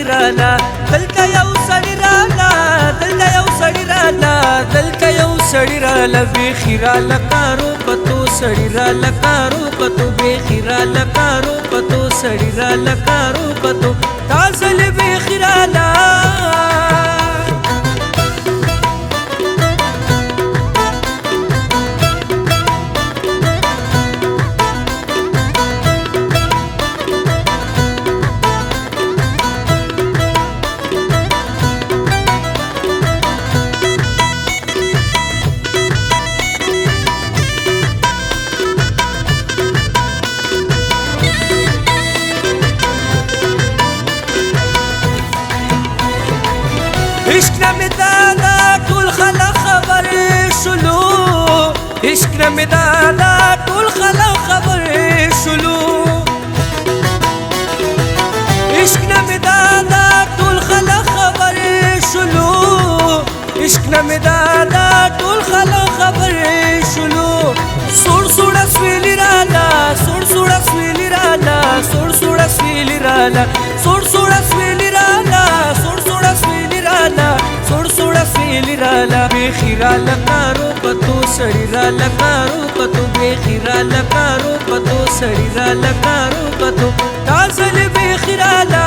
رالا دلته یو سړی رالا دلته یو سړی رالا دلته یو سړی رالا بیخي راله کارو پتو سړی راله کارو پتو بیخي راله کارو پتو سړی راله کارو پتو تازل بیخي رالا عشق نمی دادا ټول خلق خبر شلو عشق نمی دادا ټول خلق خبر شلو عشق نمی دادا ټول خلق خبر شلو عشق نمی دادا ټول خلق خبر شلو سوړ سوړ سویلی رالا سوړ سوړ سویلی رالا سوړ سوړ سویلی رالا سوړ سوړ سویلی رالا سوړ سوړ سویلی رالا سوړ سوړ سویلی رالا بیخي راله کارو پتو سړی راله کارو پتو بیخي راله کارو پتو سړی راله کارو پتو تازل بیخي رالا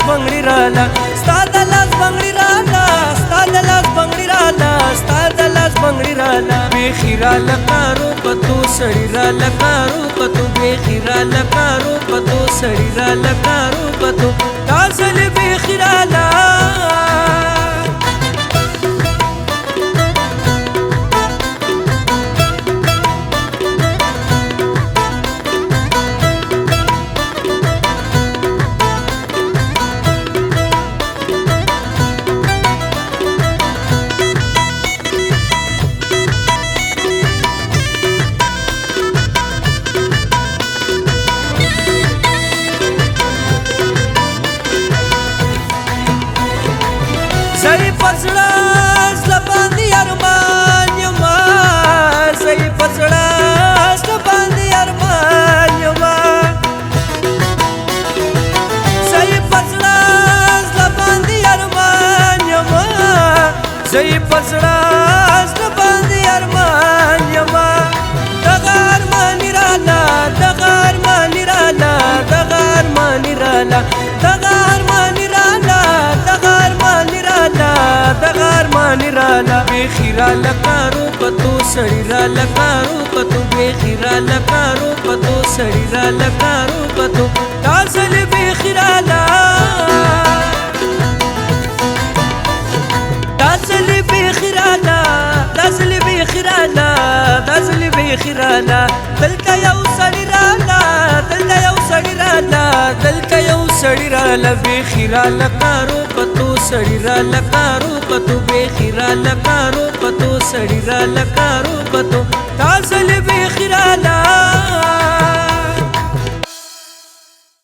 بنگړی رالا ستاد لاس بنگړی رالا ستاد لاس بنگړی رالا ستاد لاس بنگړی رالا بیخي راله کارو پتو سړی راله کارو پتو بیخي راله کارو پتو سړی راله کارو پتو تازل بیخي رالا زئی پزړه زله باندې ارمان یما زئی پزړه زله باندې ارمان یما زئی پزړه زله باندې ارمان یما زئی پزړه زله باندې ارمان یما دغه ارمان رالا دغه ارمان رالا دغه ارمان رالا دغه ارمان رالا دغه ارمان دغه ارمان رالا بیخي راله کارو پتو سړی راله کارو پتو بیخي راله کارو پتو سړی راله کارو پتو تازل بیخي رالا تازل بیخي رالا تازل بیخي رالا تازل بیخي رالا دلته یو سړی رالا دلته یو سړی رالا دلته یو سړی رالا بیخي راله کارو پتو سړی راله کارو پتو بیخي راله کارو پتو سړی راله کارو پتو تازل بیخي رالا